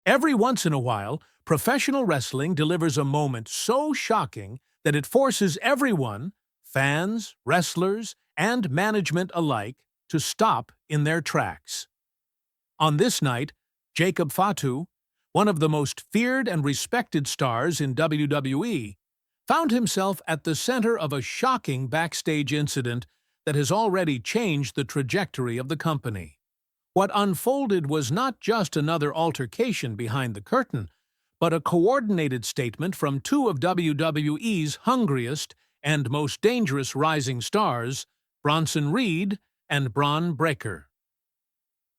Every once in a while, professional wrestling delivers a moment so shocking that it forces everyone, fans, wrestlers, and management alike, to stop in their tracks. On this night, Jacob Fatu, one of the most feared and respected stars in WWE, found himself at the center of a shocking backstage incident that has already changed the trajectory of the company. What unfolded was not just another altercation behind the curtain, but a coordinated statement from two of WWE's hungriest and most dangerous rising stars, Bronson and Bron Breakker.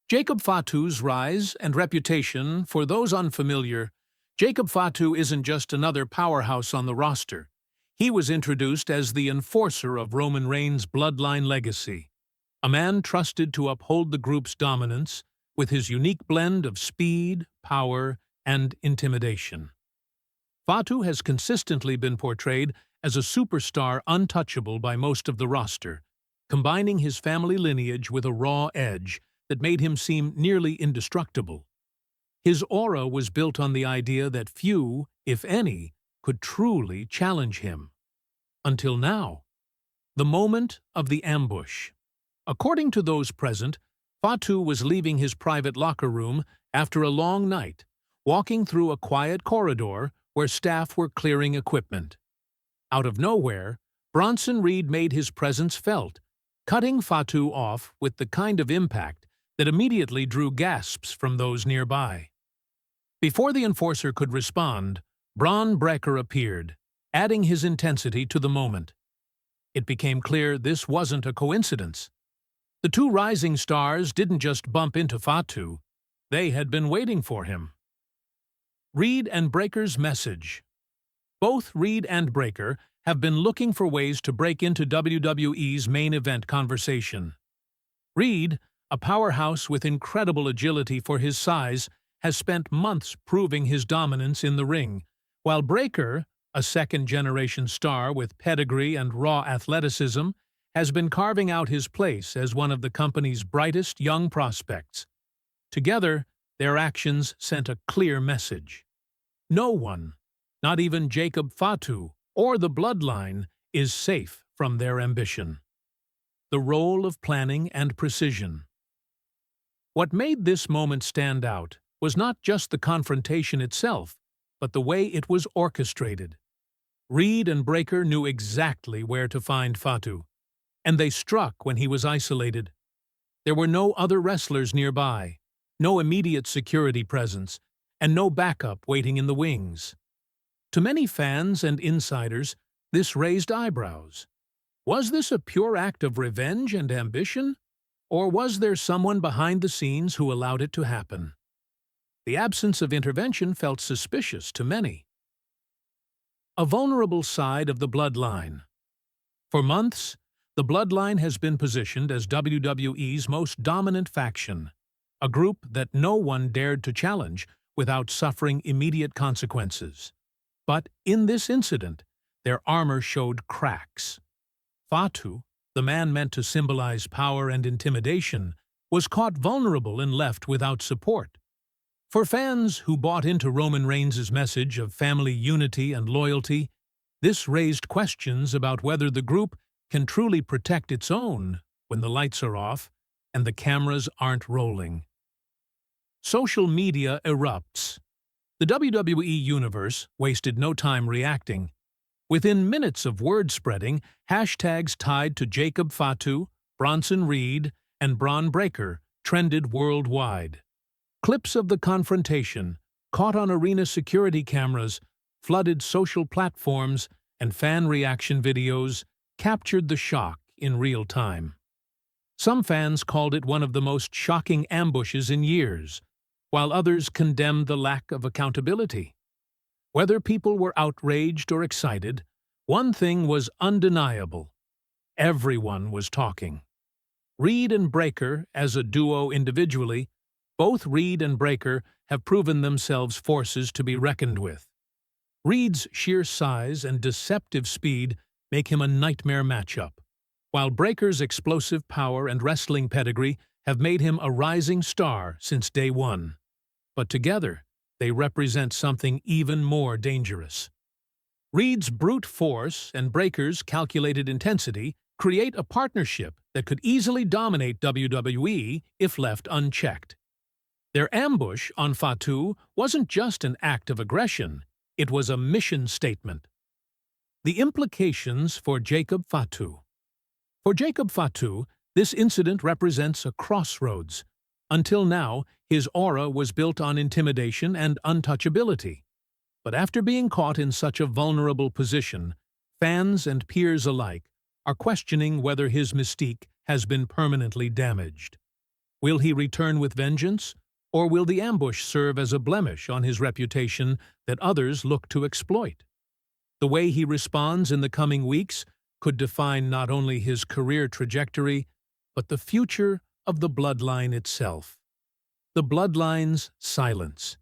Jacob Fatu's rise and reputation. For those unfamiliar, Jacob Fatu isn't just another powerhouse on the roster. He was introduced as the enforcer of Roman Reigns' Bloodline legacy, a man trusted to uphold the group's dominance with his unique blend of speed, power, and intimidation. Fatu has consistently been portrayed as a superstar untouchable by most of the roster, combining his family lineage with a raw edge that made him seem nearly indestructible. His aura was built on the idea that few, if any, could truly challenge him. Until now. The moment of the ambush. According to those present, Fatu was leaving his private locker room after a long night, walking through a quiet corridor where staff were clearing equipment. Out of nowhere, Bronson made his presence felt, cutting Fatu off with the kind of impact that immediately drew gasps from those nearby. Before the enforcer could respond, Bron Breakker appeared, adding his intensity to the moment. It became clear this wasn't a coincidence. The two rising stars didn't just bump into Fatu, they had been waiting for him. Reed and Breakker's message. Both Reed and Breakker have been looking for ways to break into WWE's main event conversation. Reed, a powerhouse with incredible agility for his size, has spent months proving his dominance in the ring, while Breakker, a second-generation star with pedigree and raw athleticism, has been carving out his place as one of the company's brightest young prospects. Together, their actions sent a clear message. No one, not even Jacob Fatu or the Bloodline, is safe from their ambition. The role of planning and precision. What made this moment stand out was not just the confrontation itself, but the way it was orchestrated. Reed and Breakker knew exactly where to find Fatu, and they struck when he was isolated. There were no other wrestlers nearby, no immediate security presence, and no backup waiting in the wings. To many fans and insiders, this raised eyebrows. Was this a pure act of revenge and ambition, or was there someone behind the scenes who allowed it to happen? The absence of intervention felt suspicious to many. A vulnerable side of the Bloodline. For months, the Bloodline has been positioned as WWE's most dominant faction, a group that no one dared to challenge without suffering immediate consequences. But in this incident, their armor showed cracks. Fatu, the man meant to symbolize power and intimidation, was caught vulnerable and left without support. For fans who bought into Roman Reigns' message of family unity and loyalty, this raised questions about whether the group can truly protect its own when the lights are off and the cameras aren't rolling. Social media erupts. The WWE Universe wasted no time reacting. Within minutes of word spreading, hashtags tied to Jacob Fatu, Bronson and Bron Breakker trended worldwide. Clips of the confrontation, caught on arena security cameras, flooded social platforms, and fan reaction videos captured the shock in real time. Some fans called it one of the most shocking ambushes in years, while others condemned the lack of accountability. Whether people were outraged or excited, one thing was undeniable. Everyone was talking. Reed and Breakker, as a duo individually, both Reed and Breakker have proven themselves forces to be reckoned with. Reed's sheer size and deceptive speed make him a nightmare matchup, while Breakker's explosive power and wrestling pedigree have made him a rising star since day one. But together, they represent something even more dangerous. Reed's brute force and Breaker's calculated intensity create a partnership that could easily dominate WWE if left unchecked. Their ambush on Fatu wasn't just an act of aggression, it was a mission statement. The implications for Jacob Fatu. For Jacob Fatu, this incident represents a crossroads. Until now, his aura was built on intimidation and untouchability. But after being caught in such a vulnerable position, fans and peers alike are questioning whether his mystique has been permanently damaged. Will he return with vengeance, or will the ambush serve as a blemish on his reputation that others look to exploit? The way he responds in the coming weeks could define not only his career trajectory, but the future of the Bloodline itself. The Bloodline's silence.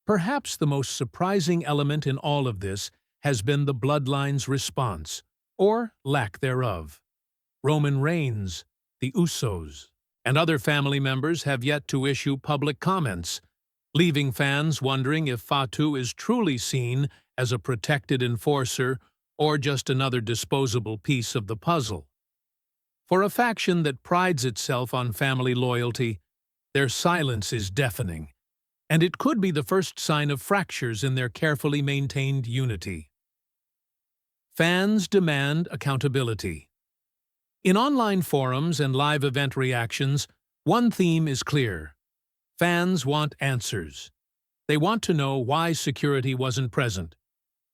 Perhaps the most surprising element in all of this has been the Bloodline's response, or lack thereof. Roman Reigns, the Usos, and other family members have yet to issue public comments, leaving fans wondering if Fatu is truly seen as a protected enforcer or just another disposable piece of the puzzle. For a faction that prides itself on family loyalty, their silence is deafening, and it could be the first sign of fractures in their carefully maintained unity. Fans demand accountability. In online forums and live event reactions, one theme is clear. Fans want answers. They want to know why security wasn't present,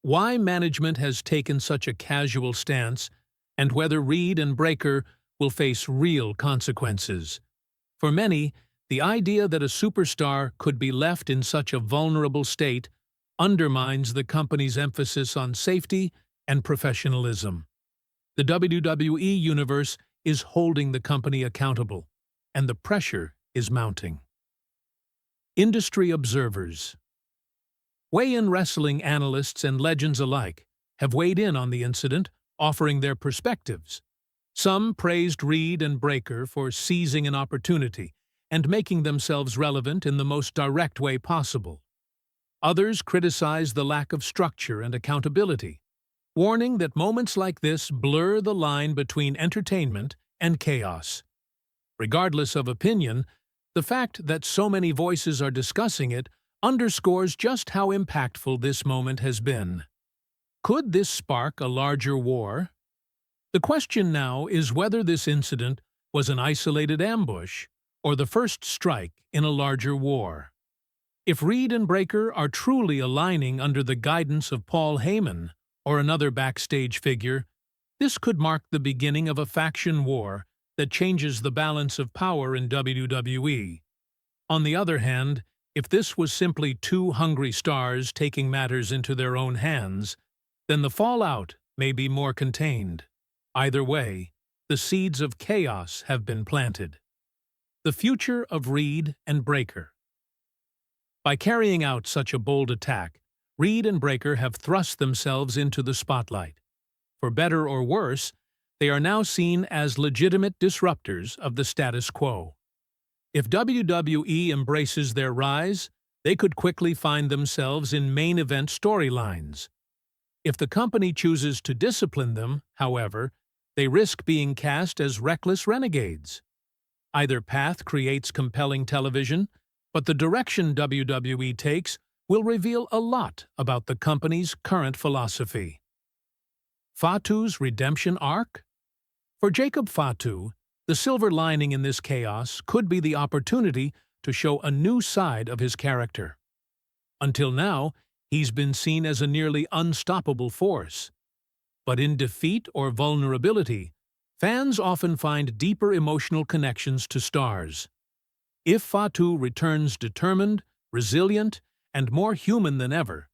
why management has taken such a casual stance, and whether Reed and Breaker will face real consequences. For many, the idea that a superstar could be left in such a vulnerable state undermines the company's emphasis on safety and professionalism. The WWE Universe is holding the company accountable, and the pressure is mounting. Industry observers. Weigh-in wrestling analysts and legends alike have weighed in on the incident, offering their perspectives. Some praised Reed and Breaker for seizing an opportunity and making themselves relevant in the most direct way possible. Others criticized the lack of structure and accountability, warning that moments like this blur the line between entertainment and chaos. Regardless of opinion, the fact that so many voices are discussing it underscores just how impactful this moment has been. Could this spark a larger war? The question now is whether this incident was an isolated ambush or the first strike in a larger war. If Reed and Breaker are truly aligning under the guidance of Paul Heyman or another backstage figure, this could mark the beginning of a faction war that changes the balance of power in WWE. On the other hand, if this was simply two hungry stars taking matters into their own hands, then the fallout may be more contained. Either way, the seeds of chaos have been planted. The future of Reed and Breaker. By carrying out such a bold attack, Reed and Breaker have thrust themselves into the spotlight. For better or worse, they are now seen as legitimate disruptors of the status quo. If WWE embraces their rise, they could quickly find themselves in main event storylines. If the company chooses to discipline them, however, they risk being cast as reckless renegades. Either path creates compelling television, but the direction WWE takes will reveal a lot about the company's current philosophy. Fatu's redemption arc? For Jacob Fatu, the silver lining in this chaos could be the opportunity to show a new side of his character. Until now, he's been seen as a nearly unstoppable force. But in defeat or vulnerability, fans often find deeper emotional connections to stars. If Fatu returns determined, resilient, and more human than ever,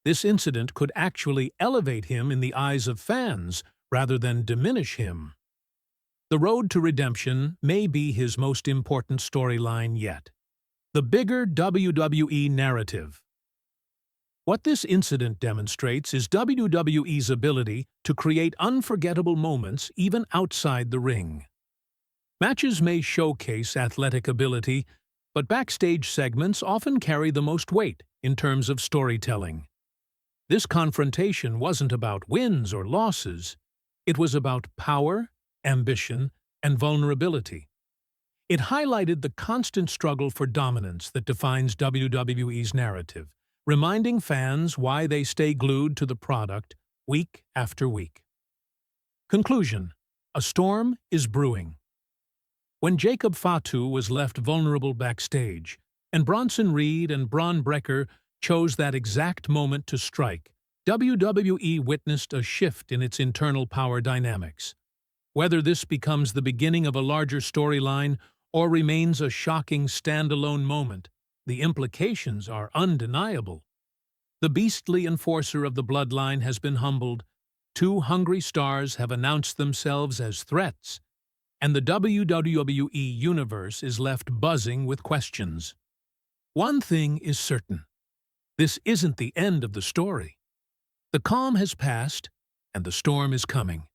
this incident could actually elevate him in the eyes of fans rather than diminish him. The road to redemption may be his most important storyline yet. The bigger WWE narrative. What this incident demonstrates is WWE's ability to create unforgettable moments even outside the ring. Matches may showcase athletic ability, But backstage segments often carry the most weight in terms of storytelling. This confrontation wasn't about wins or losses. It was about power, ambition, and vulnerability. It highlighted the constant struggle for dominance that defines WWE's narrative, reminding fans why they stay glued to the product week after week. Conclusion: a storm is brewing. When Jacob Fatu was left vulnerable backstage, and Bronson Reed and Bron chose that exact moment to strike, WWE witnessed a shift in its internal power dynamics. Whether this becomes the beginning of a larger storyline or remains a shocking standalone moment, the implications are undeniable. The beastly enforcer of the Bloodline has been humbled, two hungry stars have announced themselves as threats, and the WWE Universe is left buzzing with questions. One thing is certain: this isn't the end of the story. The calm has passed, and the storm is coming.